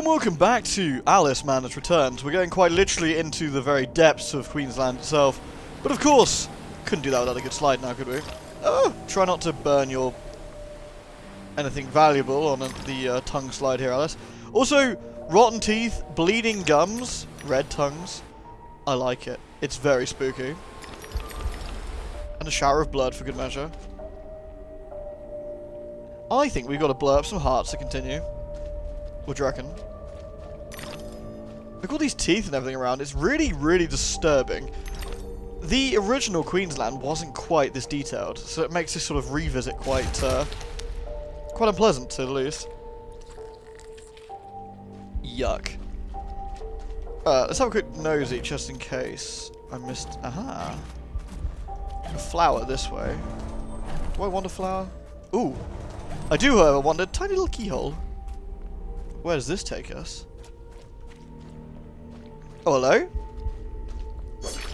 and welcome back to Alice Man Has Returned. We're going quite literally into the very depths of Queensland itself. But of course, couldn't do that without a good slide now, could we? Oh, try not to burn your anything valuable on the tongue slide here, Alice. Also, rotten teeth, bleeding gums, red tongues. I like it. It's very spooky. And a shower of blood for good measure. I think we've got to blow up some hearts to continue. What do you reckon? Look at all these teeth and everything around. It's really, really disturbing. The original Queensland wasn't quite this detailed, so it makes this sort of revisit quite unpleasant, to the least. Yuck. Let's have a quick nosy, just in case I missed... Aha! A flower this way. Do I want a flower? Ooh! I do, however, want a tiny little keyhole. Where does this take us? Oh, hello?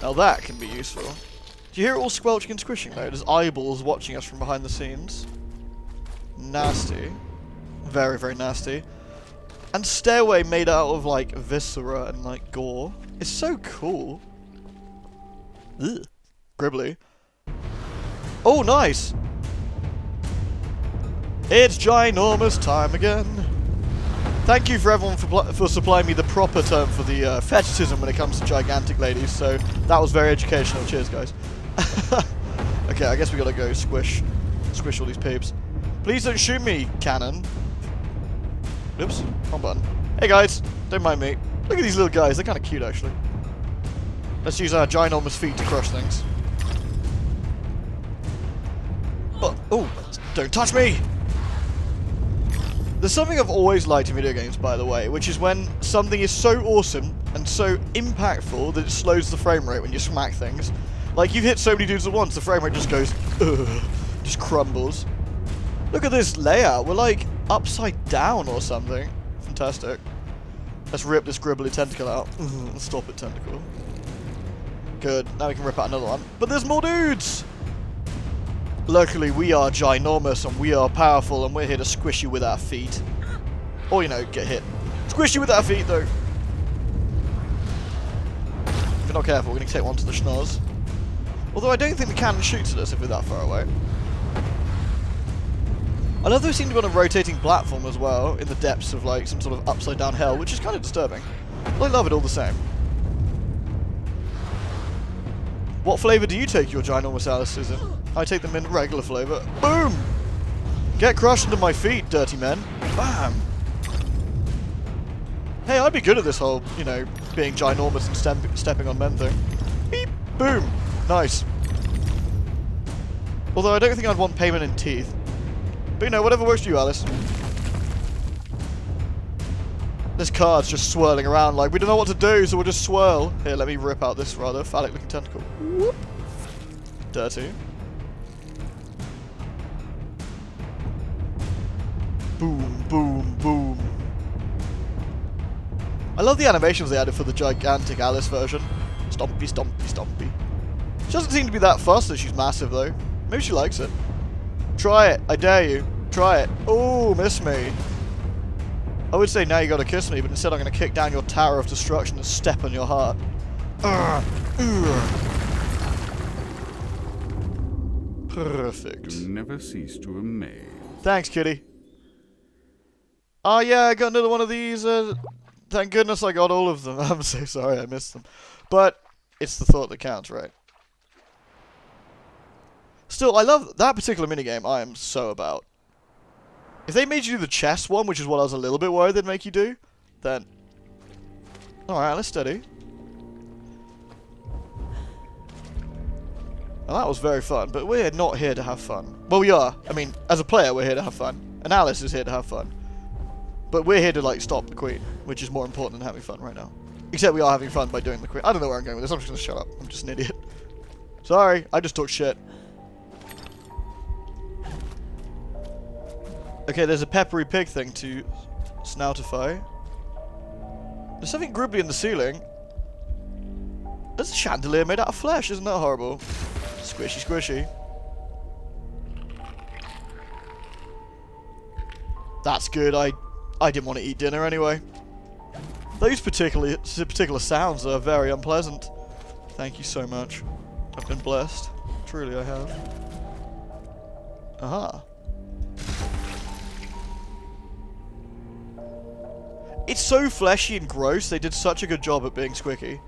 Now that can be useful. Do you hear it all squelching and squishing though? There's eyeballs watching us from behind the scenes. Nasty. Very, very nasty. And stairway made out of like viscera and like gore. It's so cool. Ugh. Gribbly. Oh, nice! It's ginormous time again. Thank you for everyone for supplying me the proper term for the fetishism when it comes to gigantic ladies, so that was very educational. Cheers, guys. Okay, I guess we gotta go squish all these peeps. Please don't shoot me, cannon. Oops, wrong button. Hey guys, don't mind me. Look at these little guys, they're kind of cute actually. Let's use our ginormous feet to crush things. Oh, don't touch me! There's something I've always liked in video games, by the way, which is when something is so awesome and so impactful that it slows the frame rate when you smack things. Like, you've hit so many dudes at once, the frame rate just goes, ugh, just crumbles. Look at this layout, we're like upside down or something. Fantastic. Let's rip this gribbly tentacle out. Stop it, tentacle. Good, now we can rip out another one. But there's more dudes! Luckily, we are ginormous and we are powerful and we're here to squish you with our feet. Or, you know, get hit. Squish you with our feet, though. If you're not careful, we're going to take one to the schnoz. Although I don't think the cannon shoots at us if we're that far away. I love that we seem to be on a rotating platform as well, in the depths of, like, some sort of upside-down hell, which is kind of disturbing. But I love it all the same. What flavour do you take your ginormous Alices in? I take them in regular flavour. Boom! Get crushed under my feet, dirty men. Bam! Hey, I'd be good at this whole, you know, being ginormous and stepping on men thing. Beep! Boom! Nice. Although I don't think I'd want payment in teeth. But you know, whatever works for you, Alice. This card's just swirling around like, we don't know what to do, so we'll just swirl. Here, let me rip out this rather phallic-looking tentacle. Whoop. Dirty. Boom, boom, boom. I love the animations they added for the gigantic Alice version. Stompy, stompy, stompy. She doesn't seem to be that fussed that she's massive, though. Maybe she likes it. Try it. I dare you. Try it. Oh, miss me. I would say now you gotta kiss me, but instead I'm gonna kick down your tower of destruction and step on your heart. Perfect. You never cease to amaze. Thanks, kitty. Oh yeah, I got another one of these. Thank goodness I got all of them. I'm so sorry I missed them. But it's the thought that counts, right? Still, I love that particular minigame. I am so about. If they made you do the chess one, which is what I was a little bit worried they'd make you do, then... Alright, let's steady. And that was very fun, but we're not here to have fun. Well, we are. I mean, as a player, we're here to have fun. And Alice is here to have fun. But we're here to, like, stop the Queen, which is more important than having fun right now. Except we are having fun by doing the Queen. I don't know where I'm going with this. I'm just going to shut up. I'm just an idiot. Sorry, I just talk shit. Okay, there's a peppery pig thing to snoutify. There's something gribbly in the ceiling. There's a chandelier made out of flesh, isn't that horrible? Squishy, squishy. That's good, I didn't want to eat dinner anyway. Those particular sounds are very unpleasant. Thank you so much. I've been blessed. Truly I have. Aha. It's so fleshy and gross. They did such a good job at being squicky.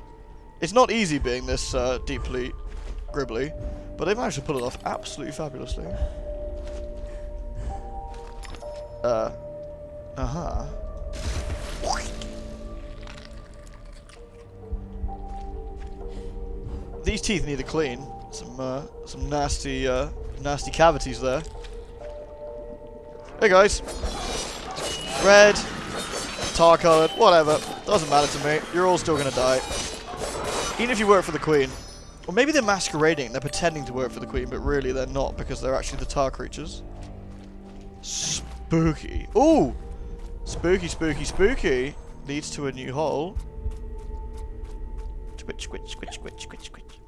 It's not easy being this deeply gribbly, but they managed to pull it off absolutely fabulously. Aha. These teeth need a clean. Some nasty cavities there. Hey guys. Red, tar colored, whatever. Doesn't matter to me. You're all still gonna die. Even if you work for the Queen. Or maybe they're masquerading. They're pretending to work for the Queen, but really they're not because they're actually the tar creatures. Spooky. Ooh! Spooky, spooky, spooky. Leads to a new hole. Squitch, squitch, squitch, squitch, squitch, squitch.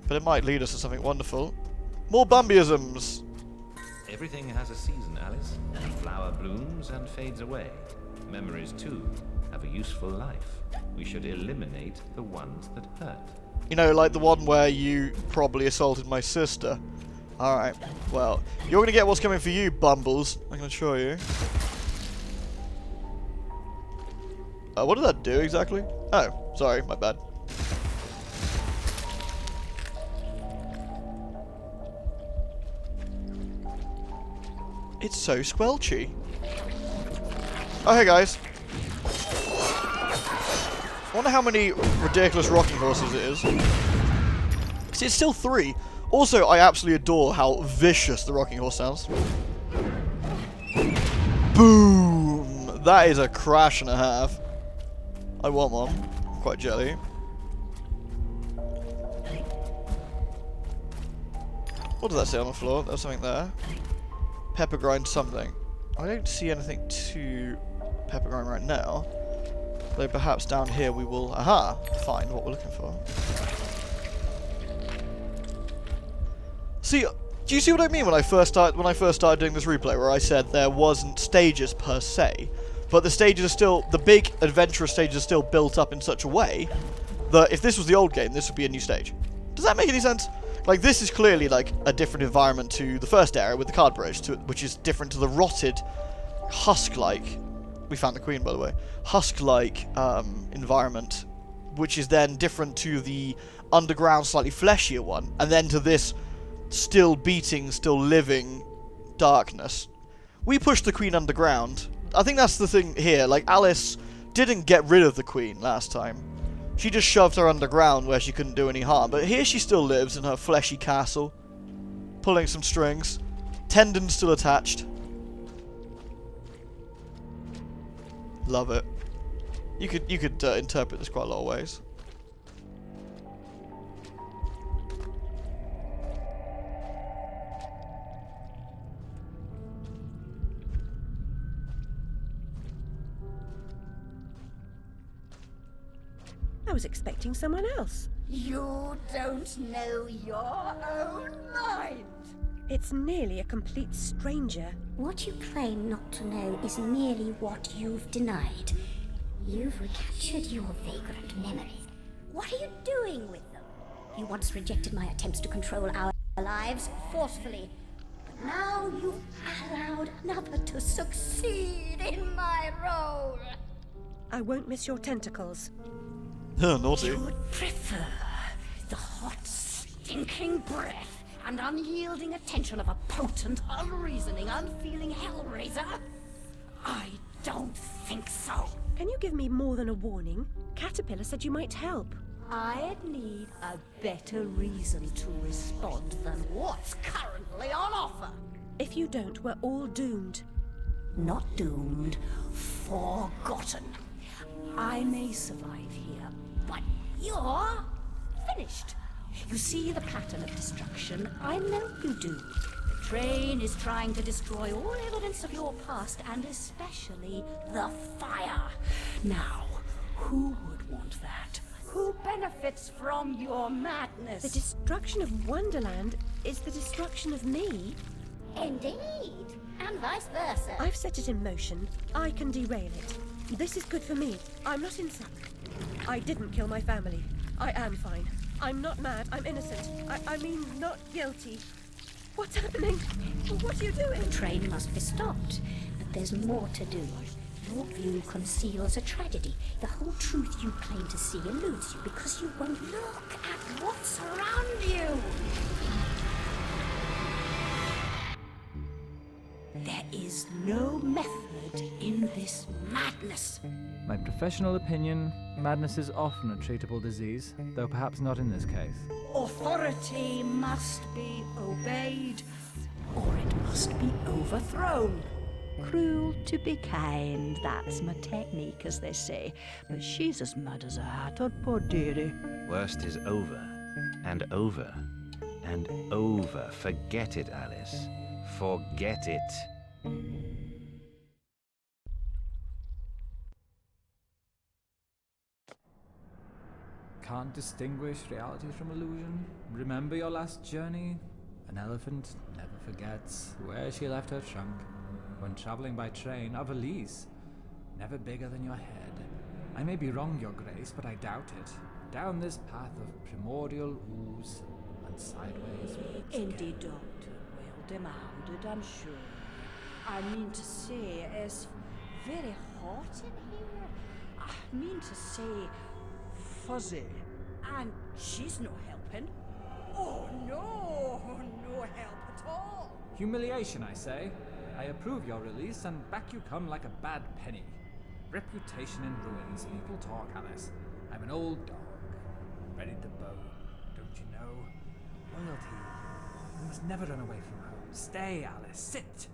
But it might lead us to something wonderful. More Bumbyisms! Everything has a season, Alice. A flower blooms and fades away. Memories, too, have a useful life. We should eliminate the ones that hurt. You know, like the one where you probably assaulted my sister. Alright, well, you're gonna get what's coming for you, Bumbles. I can assure you. What did that do exactly? Oh, sorry, my bad. It's so squelchy. Oh, hey guys. I wonder how many ridiculous rocking horses it is. See, it's still 3. Also, I absolutely adore how vicious the rocking horse sounds. Boom! That is a crash and a half. I want one. I'm quite jelly. What does that say on the floor? There's something there. Pepper grind something. I don't see anything to pepper grind right now. Though perhaps down here we will, find what we're looking for. See, do you see what I mean when I first started doing this replay, where I said there wasn't stages per se, but the stages are still, the big adventurous stages are still built up in such a way that if this was the old game, this would be a new stage. Does that make any sense? Like, this is clearly like a different environment to the first area with the card bridge, which is different to the rotted, husk-like. We found the Queen, by the way. Husk-like environment, which is then different to the underground, slightly fleshier one, and then to this still beating, still living darkness. We pushed the Queen underground. I think that's the thing here. Like, Alice didn't get rid of the Queen last time. She just shoved her underground where she couldn't do any harm. But here she still lives in her fleshy castle, pulling some strings. Tendons still attached. Love it. You could interpret this quite a lot of ways. I was expecting someone else. You don't know your own mind. It's nearly a complete stranger. What you claim not to know is merely what you've denied. You've recaptured your vagrant memories. What are you doing with them? You once rejected my attempts to control our lives forcefully. But now you've allowed another to succeed in my role. I won't miss your tentacles. Naughty. You would prefer the hot, stinking breath and unyielding attention of a potent, unreasoning, unfeeling hellraiser? I don't think so. Can you give me more than a warning? Caterpillar said you might help. I'd need a better reason to respond than what's currently on offer. If you don't, we're all doomed. Not doomed, forgotten. I may survive here, but you're finished. You see the pattern of destruction? I know you do. The train is trying to destroy all evidence of your past, and especially the fire. Now, who would want that? Who benefits from your madness? The destruction of Wonderland is the destruction of me. Indeed, and vice versa. I've set it in motion. I can derail it. This is good for me. I'm not insane. I didn't kill my family. I am fine. I'm not mad. I'm innocent. I mean, not guilty. What's happening? What are you doing? The train must be stopped, but there's more to do. Your view conceals a tragedy. The whole truth you claim to see eludes you because you won't look at what's around you. There is no method in this madness. My professional opinion, madness is often a treatable disease, though perhaps not in this case. Authority must be obeyed, or it must be overthrown. Cruel to be kind, that's my technique, as they say. But she's as mad as a hatter, poor dearie. Worst is over, and over, and over. Forget it, Alice. Forget it. Can't distinguish reality from illusion? Remember your last journey? An elephant never forgets where she left her trunk. When travelling by train, a valise, never bigger than your head. I may be wrong, Your Grace, but I doubt it. Down this path of primordial ooze and sideways. Indeed, Doctor, well demanded, I'm sure. I mean to say, it's very hot in here. I mean to say, fuzzy. And she's no helping. Oh, no help at all. Humiliation, I say. I approve your release, and back you come like a bad penny. Reputation in ruins. People talk, Alice. I'm an old dog, ready to bone. Don't you know? Loyalty. You must never run away from home. Stay, Alice. Sit.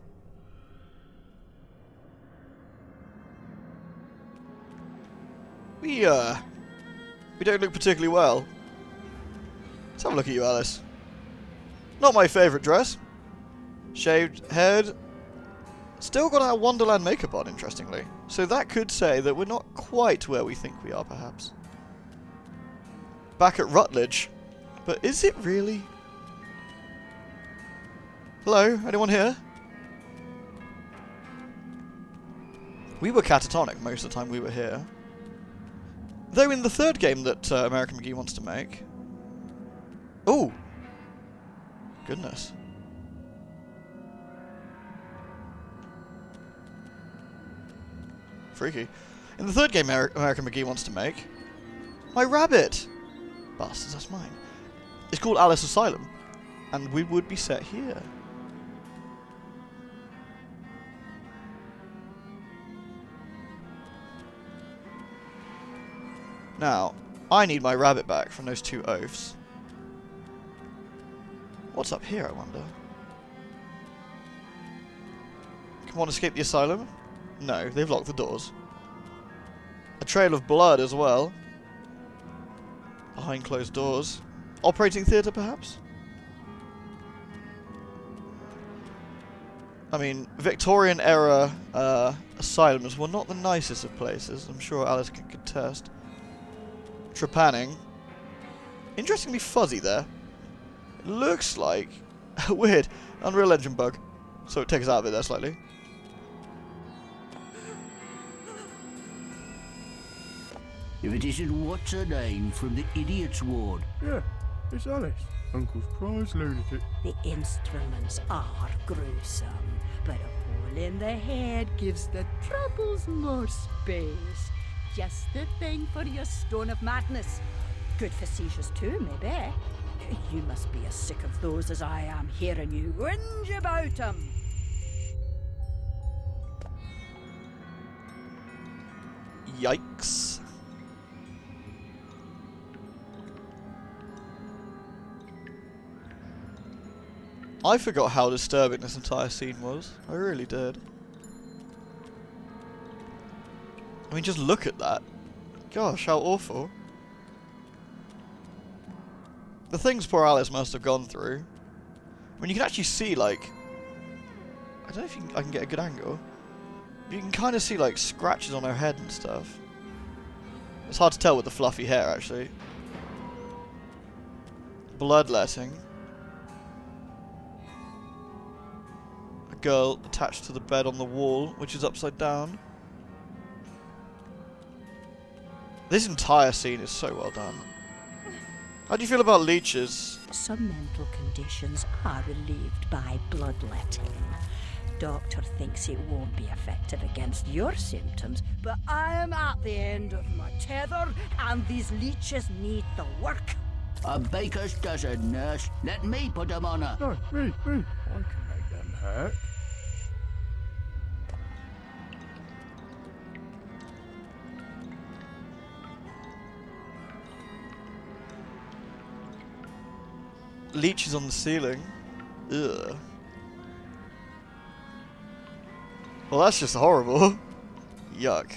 We don't look particularly well. Let's have a look at you, Alice. Not my favourite dress. Shaved head. Still got our Wonderland makeup on, interestingly. So that could say that we're not quite where we think we are, perhaps. Back at Rutledge. But is it really? Hello? Anyone here? We were catatonic most of the time we were here. Though in the third game that American McGee wants to make... Oh! Goodness. Freaky. In the third game American McGee wants to make... My rabbit! Bastards, that's mine. It's called Alice Asylum. And we would be set here. Now, I need my rabbit back from those two oafs. What's up here, I wonder? Come on, escape the asylum? No, they've locked the doors. A trail of blood as well. Behind closed doors. Operating theatre, perhaps? I mean, Victorian era asylums were not the nicest of places. I'm sure Alice can contest. Trepanning. Interestingly fuzzy there. It looks like a weird Unreal Engine bug. So it takes us out of it there slightly. If it isn't what's her name from the idiot's ward. Yeah, it's Alice, Uncle's prize lunatic. The instruments are gruesome, but a hole in the head gives the troubles more space. Just the thing for your stone of madness. Good for seizures too, maybe. You must be as sick of those as I am hearing you whinge about them. Yikes. I forgot how disturbing this entire scene was. I really did. I mean, just look at that. Gosh, how awful. The things poor Alice must have gone through. I mean, you can actually see, like... I don't know if I can get a good angle. You can kind of see, like, scratches on her head and stuff. It's hard to tell with the fluffy hair, actually. Bloodletting. A girl attached to the bed on the wall, which is upside down. This entire scene is so well done. How do you feel about leeches? Some mental conditions are relieved by bloodletting. Doctor thinks it won't be effective against your symptoms, but I am at the end of my tether, and these leeches need the work. A baker's dozen, nurse. Let me put them on her. No, me. I can make them hurt. Leeches on the ceiling. Ugh. Well, that's just horrible. Yuck.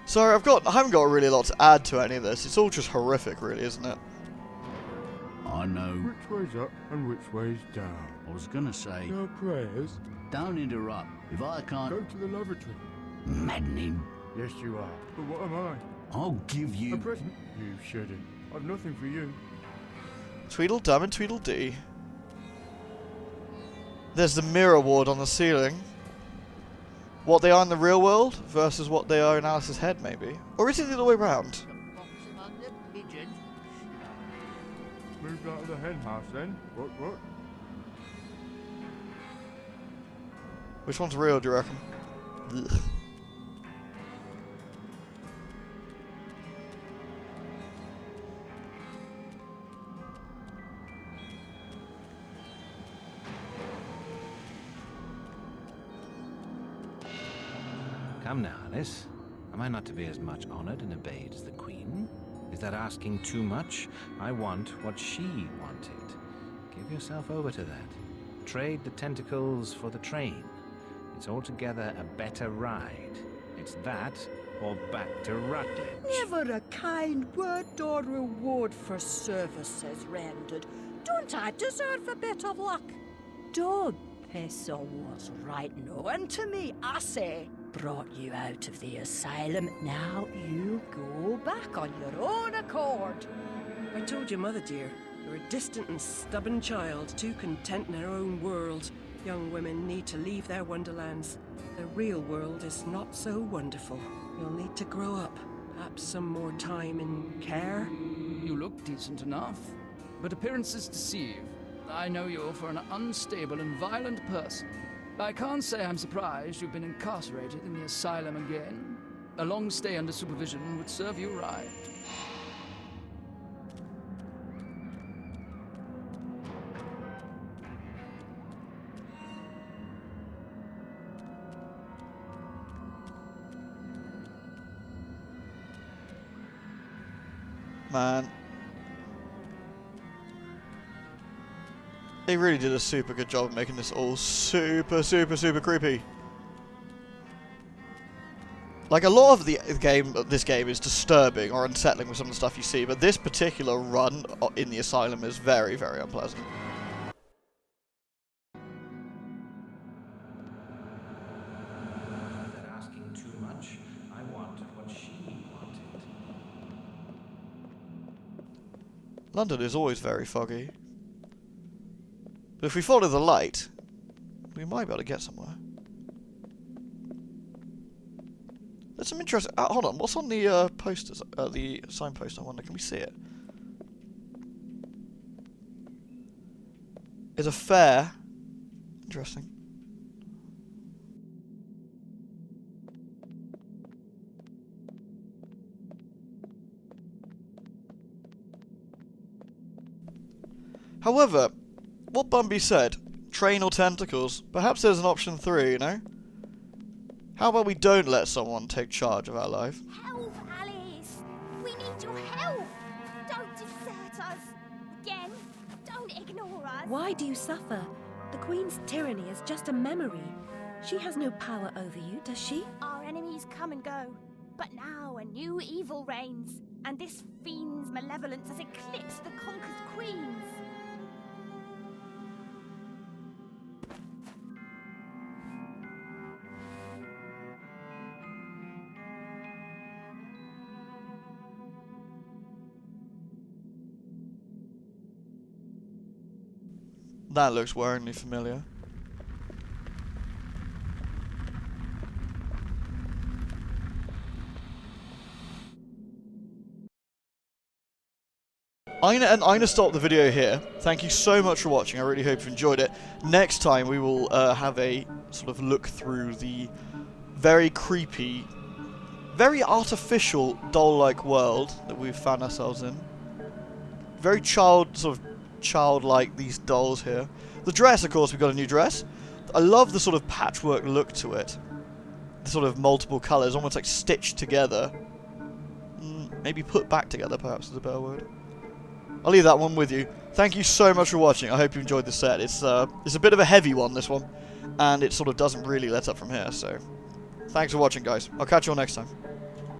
Sorry, I haven't got really a lot to add to any of this. It's all just horrific, really, isn't it? I know. Which way's up and which way's down? I was gonna say, No prayers. don't interrupt. If I can't... Go to the lavatory. Maddening. Yes, you are. But what am I? I'll give A you... present? You shouldn't. I've nothing for you. Tweedledum and Tweedledee. There's the mirror ward on the ceiling. What they are in the real world versus what they are in Alice's head, maybe. Or is it the other way around? Moved out of the hen house then? What? Which one's real, do you reckon? Ugh. Come now, Alice. Am I not to be as much honored and obeyed as the Queen? Is that asking too much? I want what she wanted. Give yourself over to that. Trade the tentacles for the train. It's altogether a better ride. It's that or back to Rutledge. Never a kind word or reward for services rendered. Don't I deserve a bit of luck? Don't piss on what's right knowing to me, I say. Brought you out of the asylum, now you go back on your own accord. I told your mother, dear. You're a distant and stubborn child, too content in her own world. Young women need to leave their wonderlands. The real world is not so wonderful. You'll need to grow up. Perhaps some more time in care. You look decent enough, but appearances deceive. I know you for an unstable and violent person. I can't say I'm surprised you've been incarcerated in the asylum again. A long stay under supervision would serve you right. Man. They really did a super good job of making this all super creepy. Like, a lot of this game is disturbing or unsettling with some of the stuff you see, but this particular run in the asylum is very, very unpleasant. They're asking too much. I want what she wanted. London is always very foggy. But if we follow the light, we might be able to get somewhere. There's some interesting... hold on, what's on the posters? The signpost, I wonder, can we see it? It's a fair. Interesting. However, what Bumby said, train or tentacles, perhaps there's an option 3, you know? How about we don't let someone take charge of our life? Help, Alice! We need your help! Don't desert us! Again, don't ignore us! Why do you suffer? The Queen's tyranny is just a memory. She has no power over you, does she? Our enemies come and go, but now a new evil reigns, and this fiend's malevolence has eclipsed the conquered queens. That looks worryingly familiar. I'm going to stop the video here. Thank you so much for watching. I really hope you enjoyed it. Next time we will have a sort of look through the very creepy, very artificial doll-like world that we've found ourselves in. Very childlike, these dolls here. The dress, of course, we've got a new dress. I love the sort of patchwork look to it. The sort of multiple colours, almost like stitched together. Maybe put back together, perhaps, is a better word. I'll leave that one with you. Thank you so much for watching. I hope you enjoyed the set. It's a bit of a heavy one, this one. And it sort of doesn't really let up from here, so... Thanks for watching, guys. I'll catch you all next time.